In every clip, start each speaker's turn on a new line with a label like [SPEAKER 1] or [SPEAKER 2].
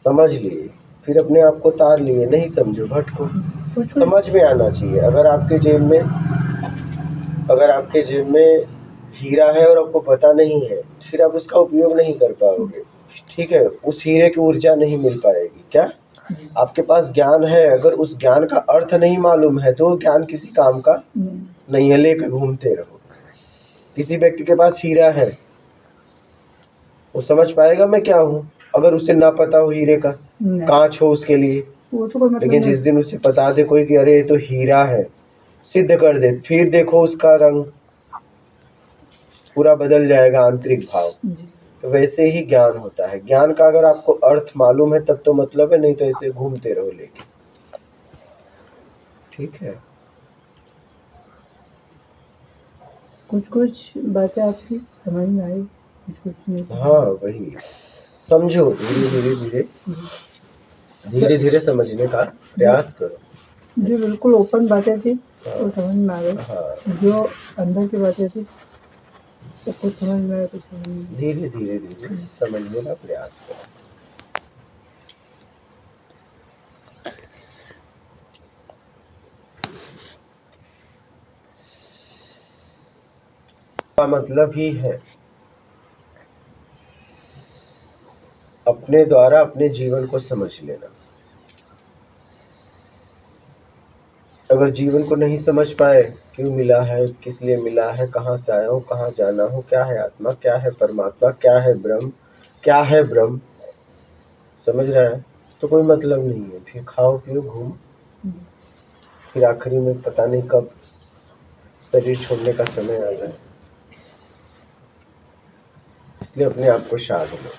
[SPEAKER 1] समझ लिए, फिर अपने आप को तार लिए, नहीं समझो, भटको। समझ में आना चाहिए। अगर आपके जेब में हीरा है और आपको पता नहीं है, फिर आप उसका उपयोग नहीं कर पाओगे, ठीक है? उस हीरे की ऊर्जा नहीं मिल पाएगी। क्या आपके पास ज्ञान है, अगर उस ज्ञान का अर्थ नहीं मालूम है तो ज्ञान किसी काम का नहीं है, लेकर घूमते रहो। किसी व्यक्ति के पास हीरा है, वो समझ पाएगा मैं क्या हूँ, अगर उसे ना पता हो हीरे का, कांच हो उसके लिए। लेकिन जिस दिन उसे बता दे कोई कि अरे ये तो हीरा है, सिद्ध कर दे, फिर देखो उसका रंग पूरा बदल जाएगा, आंतरिक भाव। तो वैसे ही ज्ञान होता है। ज्ञान का अगर आपको अर्थ मालूम है तब तो मतलब है, नहीं तो ऐसे घूमते रहो लेके। ठीक है,
[SPEAKER 2] कुछ बातें आपकी समझ में आई, कुछ नहीं।
[SPEAKER 1] हाँ वही समझो, धीरे धीरे समझने का प्रयास करो।
[SPEAKER 2] जो बिल्कुल ओपन बातें थी वो समझ में आ गई।
[SPEAKER 1] हाँ,
[SPEAKER 2] जो अंदर की बातें थी तो कुछ समझ में आया, कुछ समझ में नहीं।
[SPEAKER 1] धीरे धीरे समझने का प्रयास करो। का मतलब ही है अपने द्वारा अपने जीवन को समझ लेना। अगर जीवन को नहीं समझ पाए, क्यों मिला है, किस लिए मिला है, कहाँ से आया हूँ, कहाँ जाना हो, क्या है आत्मा, क्या है परमात्मा, क्या है ब्रह्म, क्या है ब्रह्म, समझ रहा है, तो कोई मतलब नहीं है। फिर खाओ पियो घूम, फिर आखिरी में पता नहीं कब शरीर छोड़ने का समय आ जाए। इसलिए अपने आप को साध लो।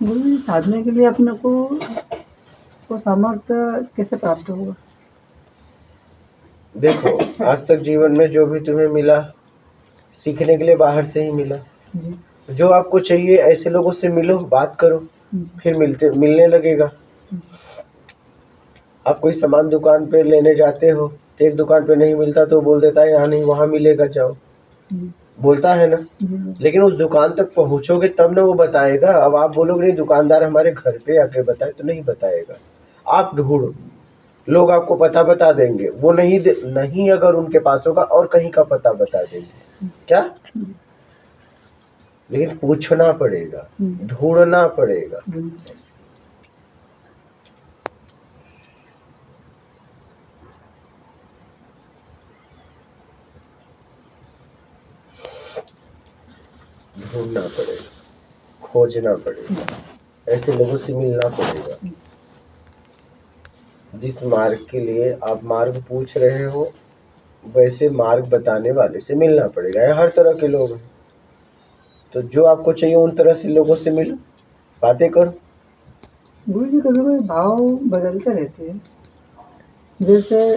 [SPEAKER 2] गुरु साधने के लिए अपने को सामर्थ्य कैसे प्राप्त होगा?
[SPEAKER 1] देखो, आज तक जीवन में जो भी तुम्हें मिला, सीखने के लिए बाहर से ही मिला। जो आपको चाहिए ऐसे लोगों से मिलो, बात करो, फिर मिलने लगेगा। आप कोई सामान दुकान पे लेने जाते हो, तो एक दुकान पे नहीं मिलता तो बोल देता है यहाँ नहीं वहाँ मिलेगा, जाओ, बोलता है ना। लेकिन उस दुकान तक पहुँचोगे तब ना वो बताएगा। अब आप बोलोगे नहीं दुकानदार हमारे घर पे आके बताए, तो नहीं बताएगा। आप ढूंढो, लोग आपको पता बता देंगे। वो नहीं अगर उनके पास होगा और कहीं का पता बता देंगे। क्या? लेकिन पूछना पड़ेगा, ढूंढना पड़ेगा। ढूंढना पड़ेगा, खोजना पड़ेगा, ऐसे लोगों से मिलना पड़ेगा। जिस मार्ग के लिए आप मार्ग पूछ रहे हो, वैसे मार्ग बताने वाले से मिलना पड़ेगा। यहाँ हर तरह के लोग हैं, तो जो आपको चाहिए उन तरह से लोगों से मिलो, बातें करो।
[SPEAKER 2] गुरु जी कभी कभी भाव बदलते रहते हैं, जैसे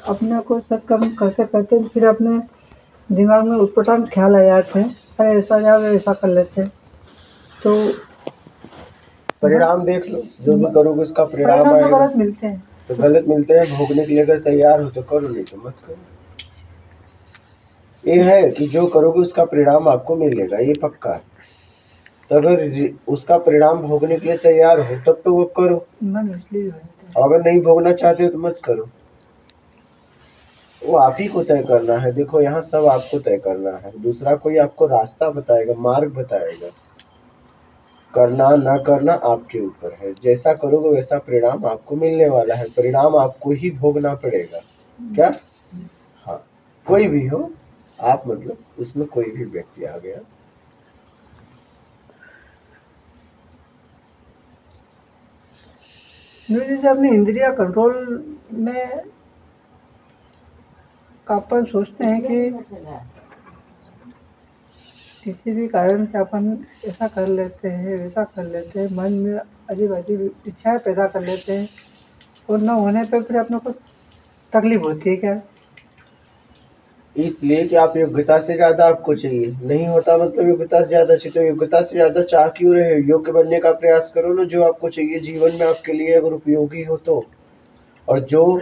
[SPEAKER 2] अपने को सब काम करते करते फिर अपने दिमाग में उटपटांग ख्याल आ जाते हैं, अरे ऐसा जाओ ऐसा कर लेते हैं। तो
[SPEAKER 1] परिणाम देख लो, जो भी करोगे उसका परिणाम आएगा।
[SPEAKER 2] गलत मिलते हैं,
[SPEAKER 1] तो गलत मिलते हैं, भोगने के लिए अगर तैयार हो तो करो, नहीं तो मत करो। ये है कि जो करोगे उसका परिणाम आपको मिलेगा, ये पक्का है। तो अगर उसका परिणाम भोगने के लिए तैयार हो तब तो वो करो, अगर नहीं भोगना चाहते हो तो मत करो। वो आप ही को तय करना है। देखो यहाँ सब आपको तय करना है, दूसरा कोई आपको रास्ता बताएगा, मार्ग बताएगा। करना ना करना आपके ऊपर है। जैसा करोगे वैसा परिणाम आपको मिलने वाला है। परिणाम आपको ही भोगना पड़ेगा। क्या? हाँ, कोई भी हो आप, मतलब उसमें कोई भी व्यक्ति आ गया।
[SPEAKER 2] जैसे अपनी इंद्रिया कंट्रोल में अपन सोचते हैं कि किसी भी कारण से अपन ऐसा कर लेते हैं वैसा कर लेते हैं, मन में अजीब अजीब इच्छाएं पैदा कर लेते हैं और न होने पर फिर अपने को तकलीफ होती है। क्या?
[SPEAKER 1] इसलिए कि आप योग्यता से ज्यादा आपको चाहिए, नहीं होता मतलब योग्यता से ज्यादा चाहिए। तो योग्यता से ज्यादा चाह क्यों रहे हो? योग्य बनने का प्रयास करो ना, जो आपको चाहिए जीवन में आपके लिए अगर उपयोगी हो तो। और जो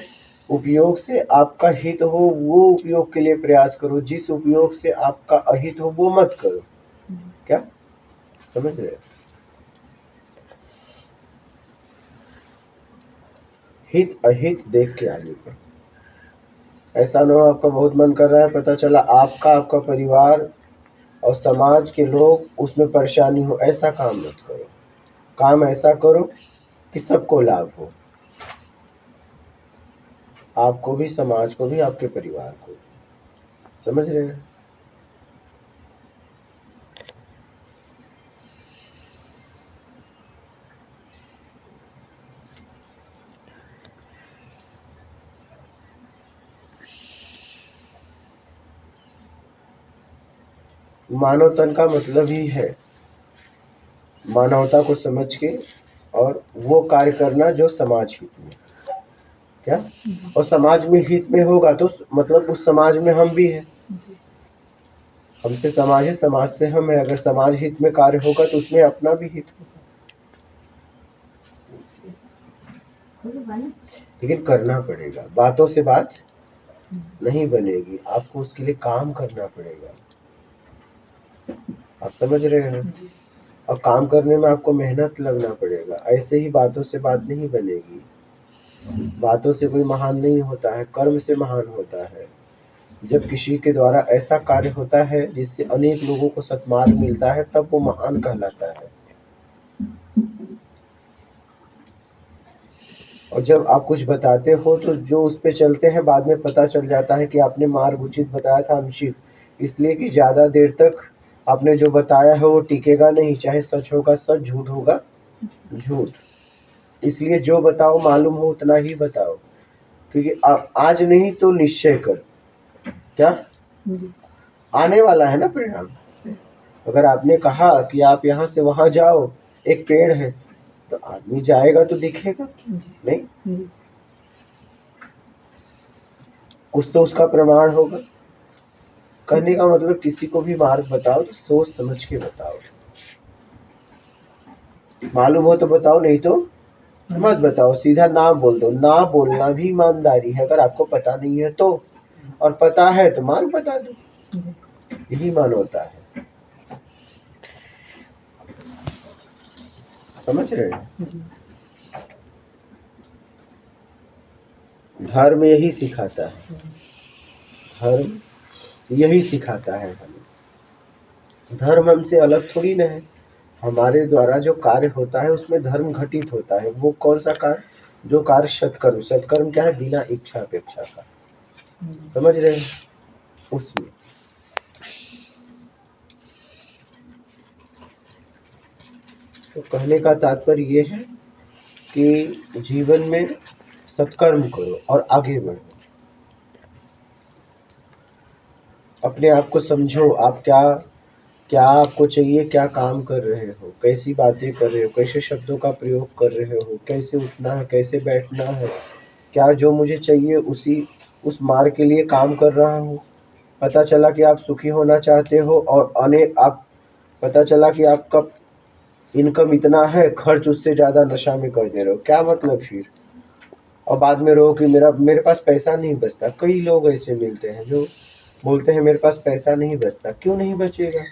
[SPEAKER 1] उपयोग से आपका हित हो वो उपयोग के लिए प्रयास करो, जिस उपयोग से आपका अहित हो वो मत करो। क्या समझ रहे हो? हित अहित देख के आगे बढ़ो। ऐसा ना हो आपका बहुत मन कर रहा है, पता चला आपका परिवार और समाज के लोग उसमें परेशानी हो, ऐसा काम मत करो। काम ऐसा करो कि सबको लाभ हो, आपको भी, समाज को भी, आपके परिवार को भी। समझ रहे हैं? मानव तन का मतलब ही है मानवता को समझ के और वो कार्य करना जो समाज हित में। क्या? और समाज में हित में होगा तो मतलब उस समाज में हम भी हैं। हमसे समाज है, समाज से हम है। अगर समाज हित में कार्य होगा तो उसमें अपना भी हित होगा। लेकिन करना पड़ेगा, बातों से बात नहीं बनेगी, आपको उसके लिए काम करना पड़ेगा। आप समझ रहे हैं? और काम करने में आपको मेहनत लगना पड़ेगा। ऐसे ही बातों से बात नहीं बनेगी। बातों से कोई महान नहीं होता है, कर्म से महान होता है। जब किसी के द्वारा ऐसा कार्य होता है जिससे अनेक लोगों को सत्मार्ग मिलता है, तब वो महान कहलाता है। और जब आप कुछ बताते हो तो जो उस पे चलते हैं बाद में पता चल जाता है कि आपने मार्ग उचित बताया था, अनुचित, इसलिए कि ज़्यादा देर तक आपने जो बताया है वो टिकेगा नहीं, चाहे सच होगा सच, झूठ होगा झूठ। इसलिए जो बताओ मालूम हो उतना ही बताओ, क्योंकि आज नहीं तो निश्चय कर। क्या आने वाला है ना परिणाम। अगर आपने कहा कि आप यहाँ से वहाँ जाओ, एक पेड़ है, तो आदमी जाएगा तो दिखेगा नहीं, कुछ तो उसका प्रमाण होगा। कहने का मतलब किसी को भी मार्ग बताओ तो सोच समझ के बताओ। मालूम हो तो बताओ, नहीं तो मत बताओ, सीधा ना बोल दो। ना बोलना भी ईमानदारी है। अगर आपको पता नहीं है तो, और पता है तो मार्ग बता दो, यही मानवता है। समझ रहे हैं? धर्म यही सिखाता है, धर्म यही सिखाता है हमें। धर्म हमसे अलग थोड़ी ना है। हमारे द्वारा जो कार्य होता है उसमें धर्म घटित होता है। वो कौन सा कार्य? जो कार्य सत्कर्म। सत्कर्म क्या है? बिना इच्छा अपेक्षा का। समझ रहे हैं? उसमें तो कहने का तात्पर्य ये है कि जीवन में सत्कर्म करो और आगे बढ़ो। अपने आप को समझो, आप क्या क्या आपको चाहिए, क्या काम कर रहे हो, कैसी बातें कर रहे हो, कैसे शब्दों का प्रयोग कर रहे हो, कैसे उठना है, कैसे बैठना है, क्या जो मुझे चाहिए उस मार्ग के लिए काम कर रहा हूँ। पता चला कि आप सुखी होना चाहते हो और पता चला कि आपका इनकम इतना है, खर्च उससे ज़्यादा नशा में कर दे रहे हो, क्या मतलब फिर? और बाद में रहो कि मेरे पास पैसा नहीं बचता। कई लोग ऐसे मिलते हैं जो बोलते हैं मेरे पास पैसा नहीं बचता। क्यों नहीं बचेगा?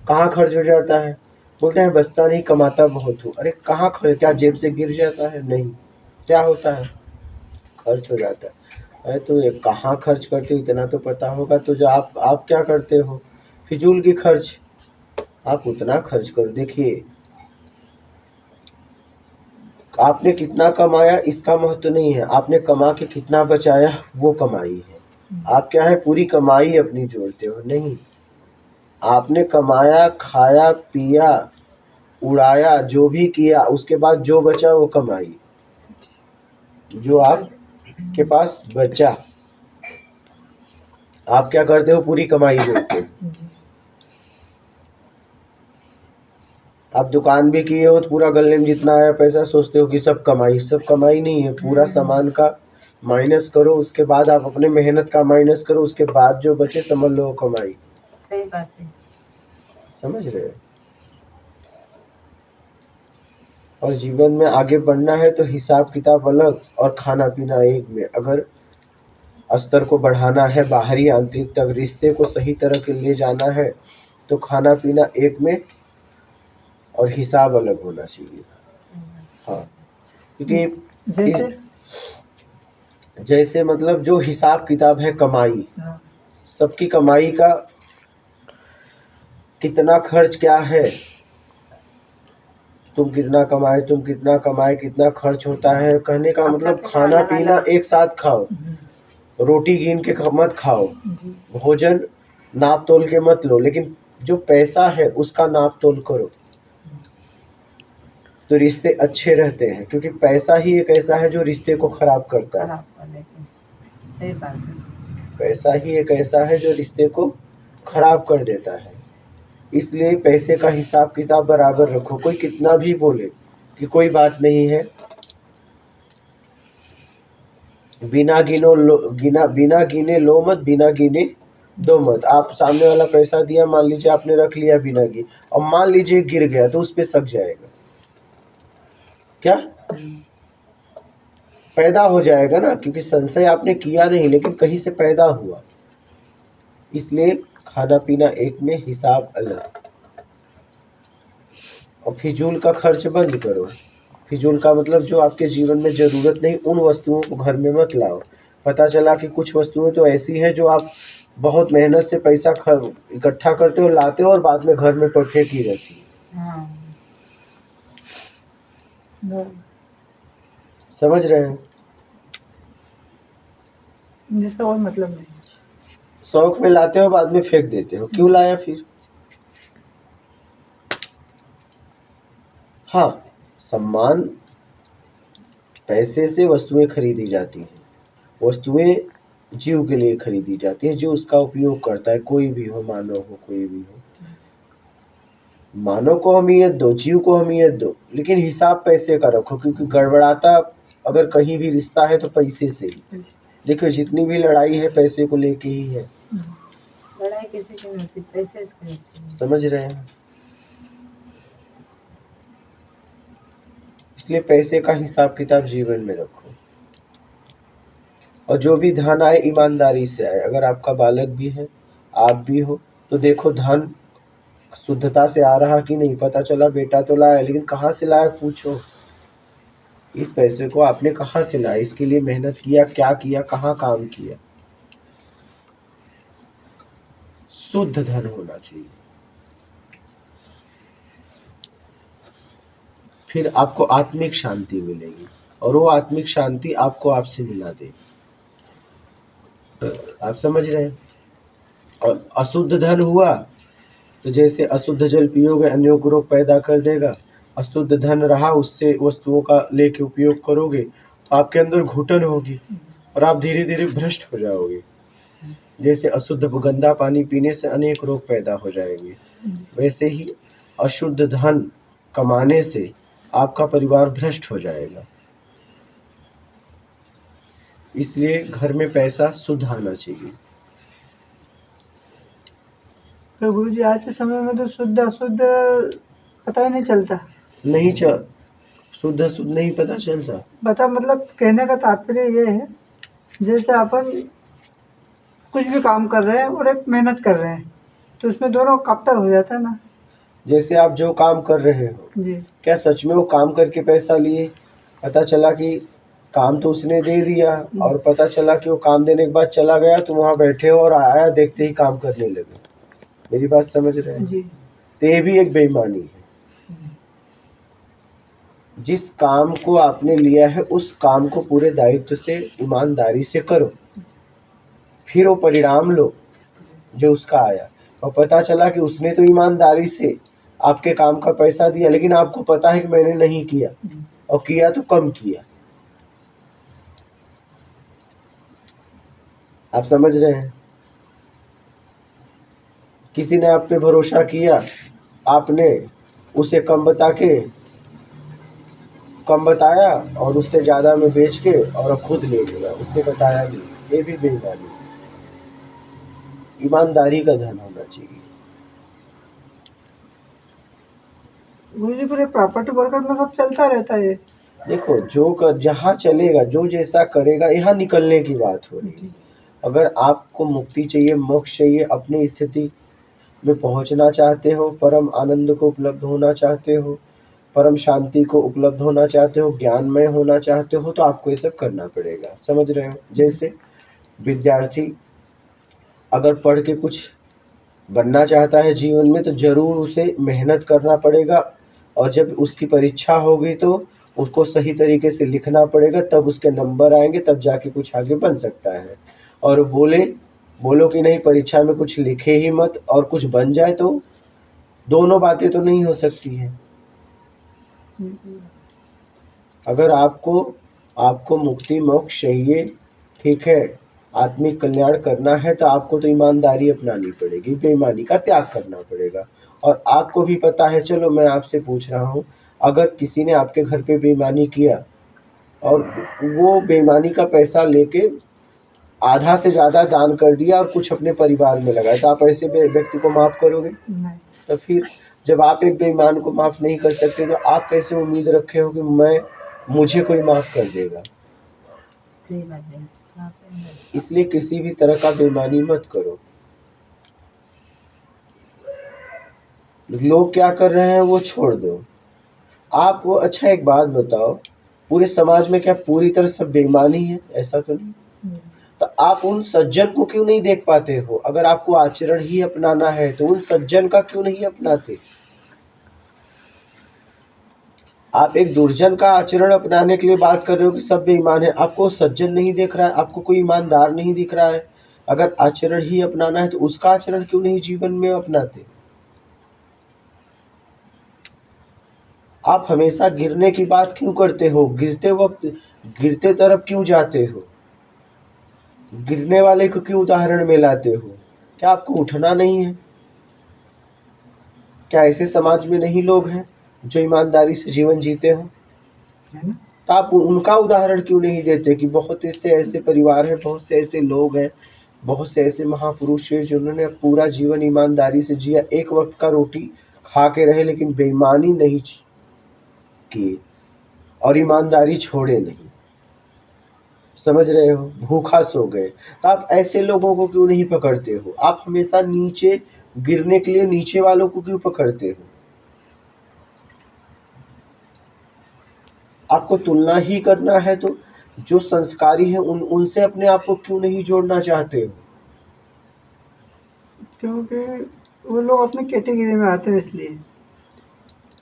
[SPEAKER 1] कहाँ खर्च हो जाता है? बोलते हैं बचता नहीं, कमाता बहुत हूँ। अरे कहाँ खर्च? क्या जेब से गिर जाता है? नहीं। क्या होता है? खर्च हो जाता है। अरे तो ये कहाँ खर्च करते हो इतना तो पता होगा। तो जो आप क्या करते हो? फिजूल की खर्च। आप उतना खर्च करो। देखिए आपने कितना कमाया इसका महत्व नहीं है, आपने कमा के कितना बचाया वो कमाई है। आप क्या है, पूरी कमाई अपनी जोड़ते हो? नहीं, आपने कमाया, खाया, पिया, उड़ाया, जो भी किया, उसके बाद जो बचा वो कमाई। जो आपके पास बचा, आप क्या करते हो? पूरी कमाई जोड़ते हो। आप दुकान भी किए हो तो पूरा गले में जितना आया पैसा सोचते हो कि सब कमाई। सब कमाई नहीं है, पूरा सामान का माइनस करो, उसके बाद आप अपने मेहनत का माइनस करो, उसके बाद जो बचे समझ लो कमाई।
[SPEAKER 2] सही बात है।
[SPEAKER 1] समझ रहे हो? और जीवन में आगे बढ़ना है तो हिसाब किताब अलग और खाना पीना एक में। अगर स्तर को बढ़ाना है बाहरी आंतरिक तक, रिश्ते को सही तरह के ले जाना है तो खाना पीना एक में और हिसाब अलग होना चाहिए। हाँ, क्योंकि जैसे मतलब जो हिसाब किताब है कमाई, सबकी कमाई का कितना खर्च क्या है, तुम कितना कमाए कितना खर्च होता है, कहने का मतलब खाना पीना एक साथ खाओ, रोटी गिन के मत खाओ, भोजन नाप तोल के मत लो, लेकिन जो पैसा है उसका नाप तोल करो तो रिश्ते अच्छे रहते हैं। क्योंकि पैसा ही एक ऐसा है जो रिश्ते को खराब करता है। पैसा ही एक ऐसा है जो रिश्ते को खराब कर देता है। इसलिए पैसे का हिसाब किताब बराबर रखो। कोई कितना भी बोले कि कोई बात नहीं है, बिना गिने लो मत, बिना गिने दो मत। आप सामने वाला पैसा दिया, मान लीजिए आपने रख लिया बिना गिने, और मान लीजिए गिर गया तो उस पे शक जाएगा, क्या पैदा हो जाएगा ना, क्योंकि संशय आपने किया नहीं लेकिन कहीं से पैदा हुआ। इसलिए खाना पीना एक में, हिसाब अलग। और फिजूल का खर्च बंद करो। फिजूल का मतलब जो आपके जीवन में ज़रूरत नहीं उन वस्तुओं को घर में मत लाओ। पता चला कि कुछ वस्तुएं तो ऐसी हैं जो आप बहुत मेहनत से पैसा इकट्ठा करते हो, लाते हो और बाद में घर में फेंकी रहती है। समझ रहे हैं?
[SPEAKER 2] जिसका कोई मतलब नहीं।
[SPEAKER 1] शौक में लाते हो, बाद में फेंक देते हो, क्यों लाया फिर? हाँ, सम्मान पैसे से वस्तुएं खरीदी जाती हैं। वस्तुएं जीव के लिए खरीदी जाती है जो उसका उपयोग करता है, कोई भी हो, मानव हो, कोई भी हो। मानव को अहमियत दो, जीव को अहमियत दो, लेकिन हिसाब पैसे का रखो। क्योंकि गड़बड़ाता अगर कहीं भी रिश्ता है तो पैसे से ही। देखो जितनी भी लड़ाई है पैसे को लेके ही है।
[SPEAKER 2] लड़ाई किसी की नहीं होती, पैसे से होती है।
[SPEAKER 1] समझ रहे हैं? इसलिए पैसे का हिसाब किताब जीवन में रखो। और जो भी धन आए ईमानदारी से आए। अगर आपका बालक भी है, आप भी हो, तो देखो धन शुद्धता से आ रहा कि नहीं। पता चला बेटा तो लाया, लेकिन कहाँ से लाया पूछो। इस पैसे को आपने कहाँ से लाया, इसके लिए मेहनत किया, क्या किया, कहाँ काम किया। शुद्ध धन होना चाहिए। फिर आपको आत्मिक शांति मिलेगी और वो आत्मिक शांति आपको आपसे मिला देगी। आप समझ रहे हैं? और अशुद्ध धन हुआ तो जैसे अशुद्ध जल पियोगे अन्यों को रोग पैदा कर देगा। अशुद्ध धन रहा, उससे वस्तुओं का लेके उपयोग करोगे तो आपके अंदर घुटन होगी और आप धीरे धीरे भ्रष्ट हो जाओगे। जैसे अशुद्ध गंदा पानी पीने से अनेक रोग पैदा हो जाएंगे, वैसे ही अशुद्ध धन कमाने से आपका परिवार भ्रष्ट हो जाएगा। इसलिए घर में पैसा शुद्ध आना चाहिए।
[SPEAKER 2] तो गुरुजी आज के समय में तो शुद्ध अशुद्ध पता ही नहीं चलता।
[SPEAKER 1] नहीं शुद्ध अशुद्ध नहीं पता चलता।
[SPEAKER 2] बता मतलब कहने का तात्पर्य ये है, जैसे अपन कुछ भी काम कर रहे हैं और एक मेहनत कर रहे हैं तो उसमें दोनों कपटर हो जाता है ना।
[SPEAKER 1] जैसे आप जो काम कर रहे हो
[SPEAKER 2] जी,
[SPEAKER 1] क्या सच में वो काम करके पैसा लिए? पता चला कि काम तो उसने दे दिया और पता चला कि वो काम देने के बाद चला गया, तुम वहाँ बैठे हो और आया देखते ही काम करने लगे। मेरी बात समझ रहे हैं?
[SPEAKER 2] जी,
[SPEAKER 1] तो ये भी एक बेईमानी है। जिस काम को आपने लिया है उस काम को पूरे दायित्व से ईमानदारी से करो, फिर वो परिणाम लो जो उसका आया। और पता चला कि उसने तो ईमानदारी से आपके काम का पैसा दिया, लेकिन आपको पता है कि मैंने नहीं किया और किया तो कम किया। आप समझ रहे हैं? किसी ने आप पे भरोसा किया, आपने उसे कम बताया और उससे ज़्यादा में बेच के और खुद ले लिया, उससे बताया नहीं। ये भी बेईमानी। ईमानदारी का धन होना चाहिए।
[SPEAKER 2] गुरुजी पूरे प्रॉपर्टी वर्कर में सब चलता रहता है ये।
[SPEAKER 1] देखो जहाँ चलेगा, जो जैसा करेगा, यहाँ निकलने की बात हो रही है। अगर आपको मुक्ति चाहिए, मोक्ष चाहिए, अपनी स्थिति में पहुंचना चाहते हो, परम आनंद को उपलब्ध होना चाहते हो, परम शांति को उपलब्ध होना चाहते हो, ज्ञानमय होना चाहते हो, तो आपको ये सब करना पड़ेगा। समझ रहे हो? जैसे विद्यार्थी अगर पढ़ के कुछ बनना चाहता है जीवन में, तो ज़रूर उसे मेहनत करना पड़ेगा, और जब उसकी परीक्षा होगी तो उसको सही तरीके से लिखना पड़ेगा, तब उसके नंबर आएंगे, तब जाके कुछ आगे बन सकता है। और बोलो कि नहीं परीक्षा में कुछ लिखे ही मत और कुछ बन जाए, तो दोनों बातें तो नहीं हो सकती हैं। अगर आपको मुक्ति मोक्ष चाहिए, ठीक है, आत्मिक कल्याण करना है, तो आपको तो ईमानदारी अपनानी पड़ेगी, बेईमानी का त्याग करना पड़ेगा। और आपको भी पता है, चलो मैं आपसे पूछ रहा हूँ, अगर किसी ने आपके घर पे बेईमानी किया और वो बेईमानी का पैसा लेके आधा से ज़्यादा दान कर दिया और कुछ अपने परिवार में लगाया, तो आप ऐसे व्यक्ति को माफ़ करोगे?
[SPEAKER 2] नहीं।
[SPEAKER 1] तो फिर जब आप एक बेईमान को माफ़ नहीं कर सकते, तो आप कैसे उम्मीद रखे हो कि मुझे कोई माफ़ कर देगा?
[SPEAKER 2] सही बात है।
[SPEAKER 1] इसलिए किसी भी तरह का बेईमानी मत करो। लोग क्या कर रहे हैं वो छोड़ दो। आप वो अच्छा एक बात बताओ, पूरे समाज में क्या पूरी तरह सब बेईमानी है? ऐसा तो नहीं। तो आप उन सज्जन को क्यों नहीं देख पाते हो? अगर आपको आचरण ही अपनाना है तो उन सज्जन का क्यों नहीं अपनाते? आप एक दुर्जन का आचरण अपनाने के लिए बात कर रहे हो कि सब बेईमान है, आपको सज्जन नहीं देख रहा है, आपको कोई ईमानदार नहीं दिख रहा है। अगर आचरण ही अपनाना है तो उसका आचरण क्यों नहीं जीवन में अपनाते? आप हमेशा गिरने की बात क्यों करते हो? गिरते वक्त गिरते तरफ क्यों जाते हो? गिरने वाले को क्यों उदाहरण में लाते हो? क्या आपको उठना नहीं है? क्या ऐसे समाज में नहीं लोग हैं जो ईमानदारी से जीवन जीते हो? तो आप उनका उदाहरण क्यों नहीं देते कि बहुत से ऐसे परिवार हैं, बहुत से ऐसे लोग हैं, बहुत से ऐसे महापुरुष हैं जिन्होंने पूरा जीवन ईमानदारी से जिया, एक वक्त का रोटी खा के रहे लेकिन बेईमानी नहीं की और ईमानदारी छोड़े नहीं। समझ रहे हो? भूखा सो गए। तो आप ऐसे लोगों को क्यों नहीं पकड़ते हो? आप हमेशा नीचे गिरने के लिए नीचे वालों को क्यों पकड़ते हो? आपको तुलना ही करना है तो जो संस्कारी है उनसे अपने आप को क्यों नहीं जोड़ना चाहते हो?
[SPEAKER 2] क्योंकि वो लोग अपने कैटेगरी में आते हैं, इसलिए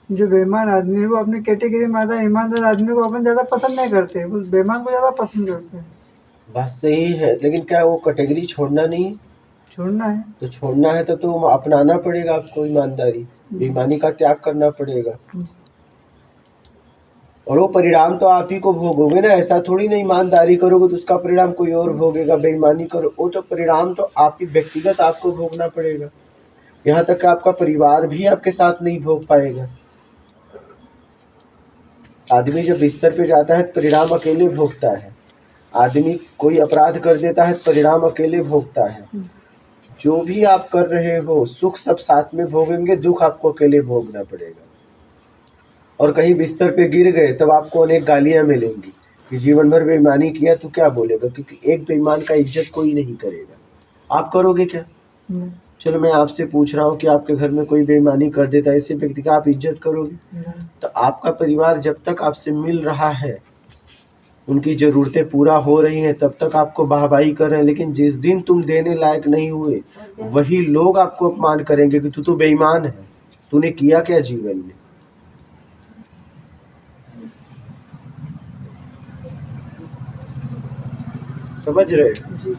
[SPEAKER 2] जो बेईमान आदमी है वो अपने कैटेगरी में आता है। ईमानदार आदमी को अपन ज़्यादा पसंद नहीं करते, उस बेईमान को ज़्यादा पसंद करते हैं।
[SPEAKER 1] बात सही है, लेकिन क्या वो कैटेगरी छोड़ना नहीं है?
[SPEAKER 2] छोड़ना है।
[SPEAKER 1] तो छोड़ना है तो अपनाना पड़ेगा आपको ईमानदारी, बेईमानी का त्याग करना पड़ेगा। और वो परिणाम तो आप ही को भोगोगे ना। ऐसा थोड़ी ना ईमानदारी करोगे तो उसका परिणाम कोई और भोगेगा, बेईमानी करो वो तो परिणाम तो आप ही व्यक्तिगत आपको भोगना पड़ेगा। यहाँ तक कि आपका परिवार भी आपके साथ नहीं भोग पाएगा। आदमी जब बिस्तर पे जाता है तो परिणाम अकेले भोगता है। आदमी कोई अपराध कर देता है तो परिणाम अकेले भोगता है। जो भी आप कर रहे हो सुख सब साथ में भोगेंगे, दुख आपको अकेले भोगना पड़ेगा। और कहीं बिस्तर पे गिर गए तब आपको अनेक गालियां मिलेंगी कि जीवन भर बेईमानी किया, तो क्या बोलेगा? क्योंकि एक बेईमान का इज्जत कोई नहीं करेगा। आप करोगे क्या? चलो मैं आपसे पूछ रहा हूँ कि आपके घर में कोई बेईमानी कर देता है, ऐसे व्यक्ति का आप इज्जत करोगे? तो आपका परिवार जब तक आपसे मिल रहा है, उनकी ज़रूरतें पूरा हो रही हैं, तब तक आपको वाहवाही कर रहे हैं। लेकिन जिस दिन तुम देने लायक नहीं हुए, वही लोग आपको अपमान करेंगे कि तू तो बेईमान है, तूने किया क्या जीवन में? समझ रहे हो?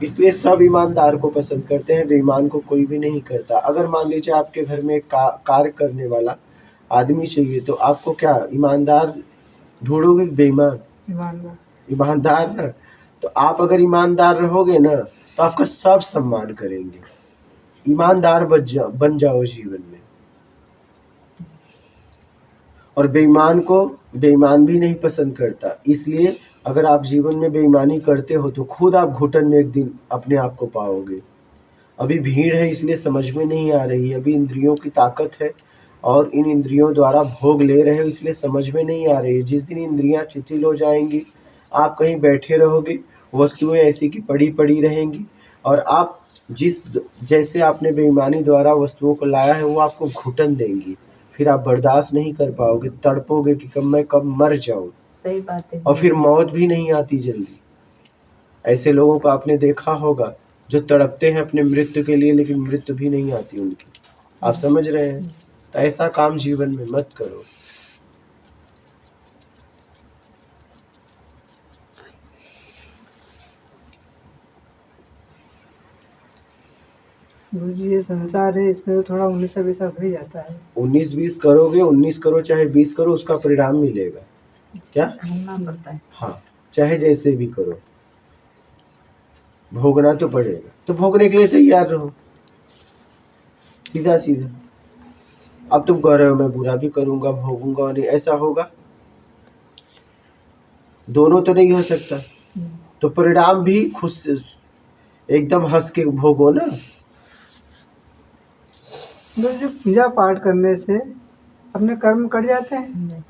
[SPEAKER 1] इसलिए सब ईमानदार को पसंद करते हैं, बेईमान को कोई भी नहीं करता। अगर मान लीजिए आपके घर में कार्य करने वाला आदमी चाहिए, तो आपको क्या ईमानदार ढूंढोगे बेईमान? ईमानदार ना। तो आप अगर ईमानदार रहोगे ना तो आपका सब सम्मान करेंगे। ईमानदार बन जाओ जीवन में। और बेईमान को बेईमान भी नहीं पसंद करता। इसलिए अगर आप जीवन में बेईमानी करते हो तो खुद आप घुटन में एक दिन अपने आप को पाओगे। अभी भीड़ है इसलिए समझ में नहीं आ रही है, अभी इंद्रियों की ताकत है और इन इंद्रियों द्वारा भोग ले रहे हो, इसलिए समझ में नहीं आ रही है। जिस दिन इंद्रियां शिथिल हो जाएंगी, आप कहीं बैठे रहोगे, वस्तुएं ऐसी की पड़ी पड़ी रहेंगी, और आप जैसे आपने बेईमानी द्वारा वस्तुओं को लाया है वो आपको घुटन देंगी। फिर आप बर्दाश्त नहीं कर पाओगे, तड़पोगे कि कब मैं कब मर जाऊं।
[SPEAKER 3] सही बात है।
[SPEAKER 1] और फिर मौत भी नहीं आती जल्दी। ऐसे लोगों को आपने देखा होगा जो तड़पते हैं अपने मृत्यु के लिए, लेकिन मृत्यु भी नहीं आती उनकी। आप समझ रहे हैं? तो ऐसा काम जीवन में मत करो।
[SPEAKER 2] गुरु जी ये संसार है, इसमें तो थोड़ा 19-20 हो ही जाता है।
[SPEAKER 1] 19-20 करोगे, 19 करो चाहे 20 करो, उसका परिणाम मिलेगा। क्या?
[SPEAKER 3] भोगना पड़ता है।
[SPEAKER 1] हाँ, चाहे जैसे भी करो, भोगना तो पड़ेगा। तो भोगने के लिए तैयार रहो, सीधा सीधा। अब तुम कह रहे हो मैं बुरा भी करूंगा, भोगूंगा नहीं, ऐसा होगा? दोनों तो नहीं हो सकता। तो परिणाम भी खुश एकदम हंस के भोगो ना।
[SPEAKER 2] गुरु जी पूजा पाठ करने से अपने कर्म कट जाते हैं?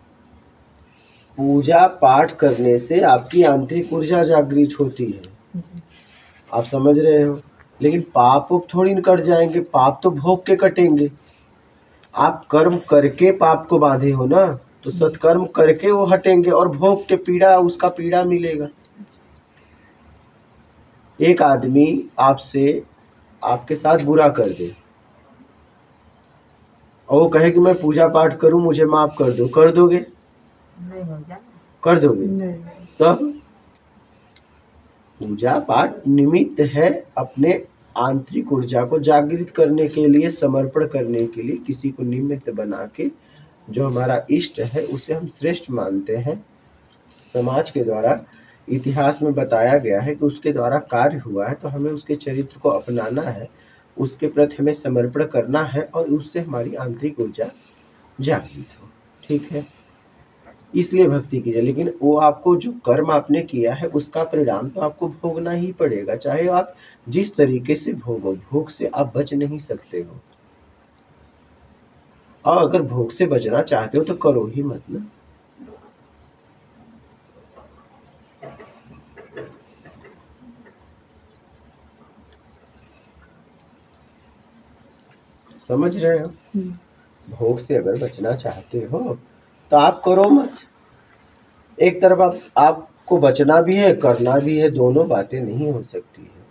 [SPEAKER 1] पूजा पाठ करने से आपकी आंतरिक ऊर्जा जागृत होती है, आप समझ रहे हो? लेकिन पाप थोड़ी न कट जाएंगे, पाप तो भोग के कटेंगे। आप कर्म करके पाप को बांधे हो ना, तो सत्कर्म करके वो हटेंगे, और भोग के पीड़ा, उसका पीड़ा मिलेगा। एक आदमी आपसे आपके साथ बुरा कर दे और वो कहे कि मैं पूजा पाठ करूं, मुझे माफ कर दो, कर दोगे?
[SPEAKER 3] नहीं हो जाए।
[SPEAKER 1] कर दोगे?
[SPEAKER 2] नहीं।
[SPEAKER 1] तब पूजा पाठ निमित्त है अपने आंतरिक ऊर्जा को जागृत करने के लिए, समर्पण करने के लिए, किसी को निमित्त बना के। जो हमारा इष्ट है उसे हम श्रेष्ठ मानते हैं। समाज के द्वारा, इतिहास में बताया गया है कि उसके द्वारा कार्य हुआ है, तो हमें उसके चरित्र को अपनाना है, उसके प्रति हमें समर्पण करना है, और उससे हमारी आंतरिक ऊर्जा जागृत हो। ठीक है, इसलिए भक्ति कीजिए। लेकिन वो आपको जो कर्म आपने किया है उसका परिणाम तो आपको भोगना ही पड़ेगा, चाहे आप जिस तरीके से भोगो। भोग से आप बच नहीं सकते हो, और अगर भोग से बचना चाहते हो तो करो ही मत ना। समझ रहे हो? भोग से अगर बचना चाहते हो तो आप करो मत। एक तरफ आपको बचना भी है, करना भी है, दोनों बातें नहीं हो सकती है।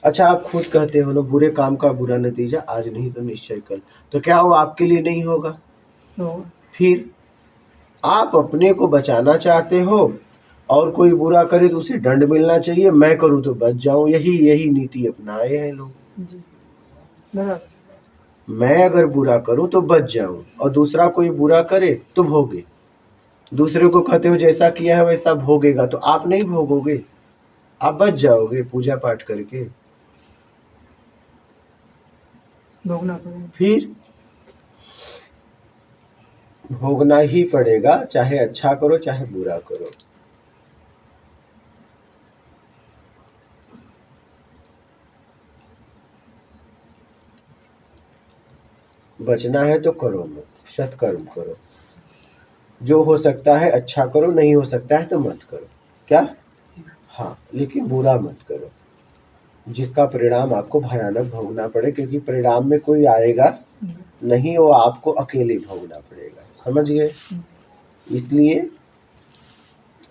[SPEAKER 1] अच्छा, आप खुद कहते हो ना, बुरे काम का बुरा नतीजा आज नहीं तो निश्चय कल। तो क्या वो आपके लिए नहीं होगा?
[SPEAKER 2] तो
[SPEAKER 1] फिर आप अपने को बचाना चाहते हो, और कोई बुरा करे तो उसे दंड मिलना चाहिए, मैं करूँ तो बच जाऊं, यही नीति अपनाए हैं लोग।
[SPEAKER 2] जी बराबर।
[SPEAKER 1] मैं अगर बुरा करूं तो बच जाऊं, और दूसरा कोई बुरा करे तो भोगे। दूसरे को कहते हो जैसा किया है वैसा भोगेगा, तो आप नहीं भोगोगे, आप बच जाओगे पूजा पाठ करके।
[SPEAKER 2] भोगना पड़ेगा।
[SPEAKER 1] फिर भोगना ही पड़ेगा, चाहे अच्छा करो चाहे बुरा करो। बचना है तो करो मत, सत्कर्म करो। जो हो सकता है अच्छा करो, नहीं हो सकता है तो मत करो। क्या? हाँ, लेकिन बुरा मत करो जिसका परिणाम आपको भयानक भोगना पड़े, क्योंकि परिणाम में कोई आएगा नहीं, वो आपको अकेले भोगना पड़ेगा। समझ गए? इसलिए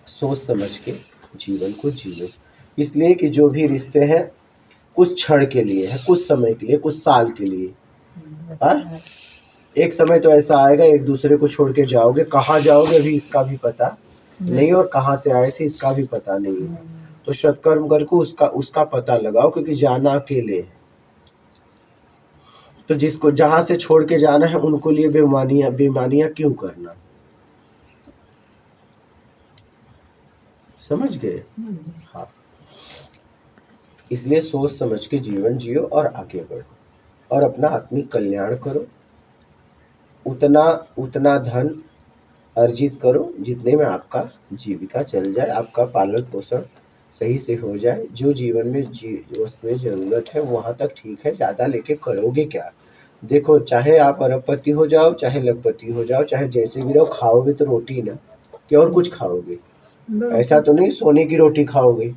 [SPEAKER 1] सोच समझ के जीवन को जियो। इसलिए कि जो भी रिश्ते हैं कुछ क्षण के लिए है, कुछ समय के लिए, कुछ साल के लिए। हाँ, एक समय तो ऐसा आएगा एक दूसरे को छोड़ के जाओगे, कहाँ जाओगे अभी इसका भी पता नहीं, और कहाँ से आए थे इसका भी पता नहीं। तो सत्कर्म करके उसका पता लगाओ, क्योंकि जाना अकेले है। तो जिसको जहाँ से छोड़ के जाना है उनको लिए बेईमानियां क्यों करना? समझ गए? हाँ, इसलिए सोच समझ के जीवन जियो और आगे बढ़ो, और अपना आत्मिक कल्याण करो। उतना धन अर्जित करो जितने में आपका जीविका चल जाए, आपका पालन पोषण सही से हो जाए। जो जीवन में वस्तुएं ज़रूरत है वहाँ तक ठीक है, ज़्यादा लेके करोगे क्या? देखो, चाहे आप अरबपति हो जाओ, चाहे लखपति हो जाओ, चाहे जैसे भी रहो, खाओगे तो रोटी ना, क्या और कुछ खाओगे? ऐसा तो नहीं सोने की रोटी खाओगे,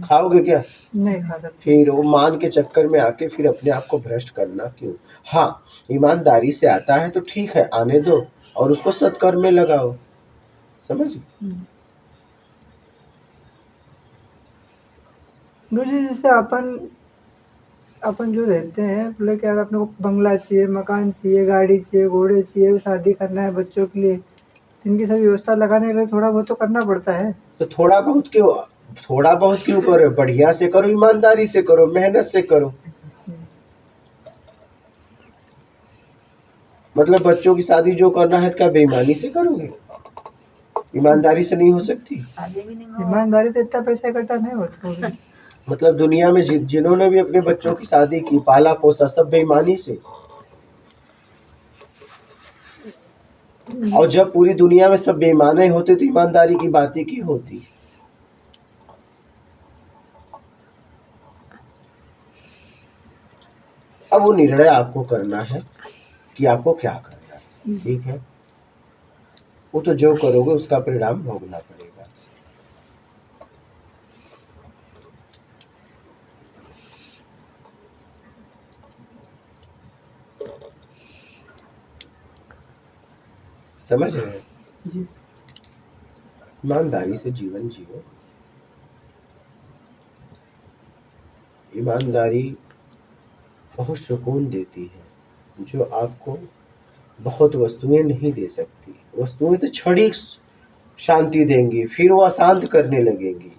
[SPEAKER 1] खाओगे क्या?
[SPEAKER 2] नहीं खा सकते।
[SPEAKER 1] फिर वो मान के चक्कर में आके फिर अपने आप को भ्रष्ट करना क्यों? हाँ, ईमानदारी से आता है तो ठीक है, आने दो और उसको सत्कर्म में लगाओ। समझ?
[SPEAKER 2] गुरुजी जैसे अपन जो रहते हैं, बोले कि यार अपने को बंगला चाहिए, मकान चाहिए, गाड़ी चाहिए, घोड़े चाहिए, शादी करना है बच्चों के लिए, इनकी सभी व्यवस्था लगाने के लिए थोड़ा बहुत तो करना पड़ता है।
[SPEAKER 1] तो थोड़ा बहुत क्यों करो? बढ़िया से करो, ईमानदारी से करो, मेहनत से करो। मतलब बच्चों की शादी जो करना है क्या बेईमानी से करोगे? ईमानदारी से नहीं हो सकती।
[SPEAKER 3] शादी भी नहीं हो
[SPEAKER 2] ईमानदारी से इतना पैसा इकट्ठा नहीं होता।
[SPEAKER 1] मतलब दुनिया में जिन्होंने भी अपने बच्चों की शादी की, पाला पोसा, सब बेईमानी से। और जब पूरी दुनिया में सब बेईमाने होते तो ईमानदारी की बात ही की होती। अब वो निर्णय आपको करना है कि आपको क्या करना है, ठीक है? वो तो जो करोगे उसका परिणाम भोगना पड़ेगा। समझ रहे हैं?
[SPEAKER 2] जी।
[SPEAKER 1] ईमानदारी से जीवन जियो। ईमानदारी बहुत सुकून देती है, जो आपको बहुत वस्तुएं नहीं दे सकती। वस्तुएं तो क्षणिक शांति देंगी, फिर वो अशांत करने लगेंगी,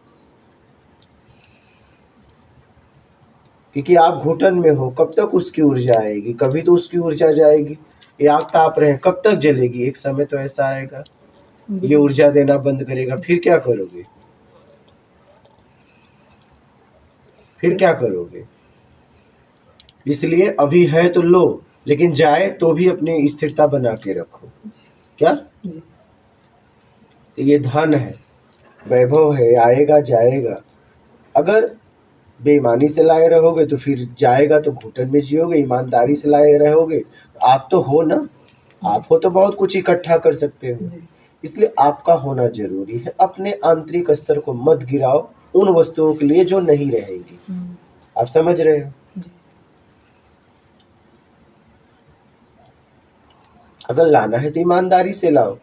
[SPEAKER 1] क्योंकि आप घुटन में हो। कब तक उसकी ऊर्जा आएगी? कभी तो उसकी ऊर्जा जाएगी। ये आग ताप रहे हैं, कब तक जलेगी? एक समय तो ऐसा आएगा ये ऊर्जा देना बंद करेगा, फिर क्या करोगे? इसलिए अभी है तो लो, लेकिन जाए तो भी अपनी स्थिरता बना के रखो। क्या? तो ये धन है, वैभव है, आएगा जाएगा। अगर बेईमानी से लाए रहोगे तो फिर जाएगा तो घुटन में जियोगे। ईमानदारी से लाए रहोगे तो आप तो हो ना, आप हो तो बहुत कुछ इकट्ठा कर सकते हो। इसलिए आपका होना जरूरी है। अपने आंतरिक स्तर को मत गिराओ उन वस्तुओं के लिए जो नहीं रहेंगी। आप समझ रहे हो? अगर लाना है तो ईमानदारी से लाओ,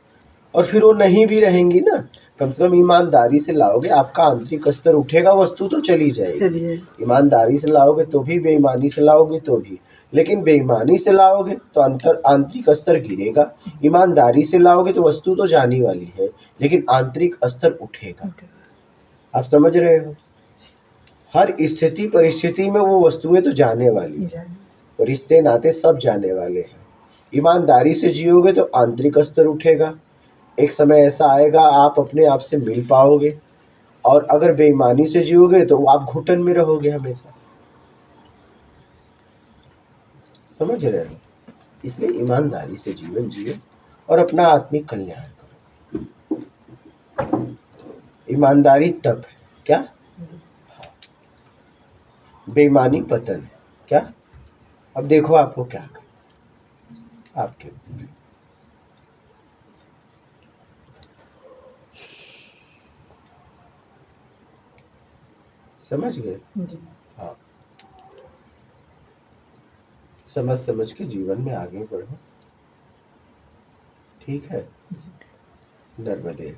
[SPEAKER 1] और फिर वो नहीं भी रहेंगी ना, कम से कम ईमानदारी से लाओगे, आपका आंतरिक स्तर उठेगा, वस्तु तो चली जाएगी। ईमानदारी से लाओगे तो भी, बेईमानी से लाओगे तो भी। लेकिन बेईमानी से लाओगे तो आंतरिक स्तर गिरेगा, ईमानदारी से लाओगे तो वस्तु तो जाने वाली है, लेकिन आंतरिक स्तर उठेगा। आप समझ रहे हो? हर स्थिति परिस्थिति में वो वस्तुएं तो जाने वाली है, रिश्ते नाते सब जाने वाले हैं। ईमानदारी से जियोगे तो आंतरिक स्तर उठेगा। एक समय ऐसा आएगा आप अपने आप से मिल पाओगे, और अगर बेईमानी से जियोगे तो आप घुटन में रहोगे हमेशा। समझ रहे हो? इसलिए ईमानदारी से जीवन जियो और अपना आत्मिक कल्याण करो। ईमानदारी तप है क्या? बेईमानी पतन है क्या? अब देखो आपको क्या करना, आपके ऊपर। समझ गए? हाँ, समझ के जीवन में आगे बढ़ो, ठीक है? नर्मदे।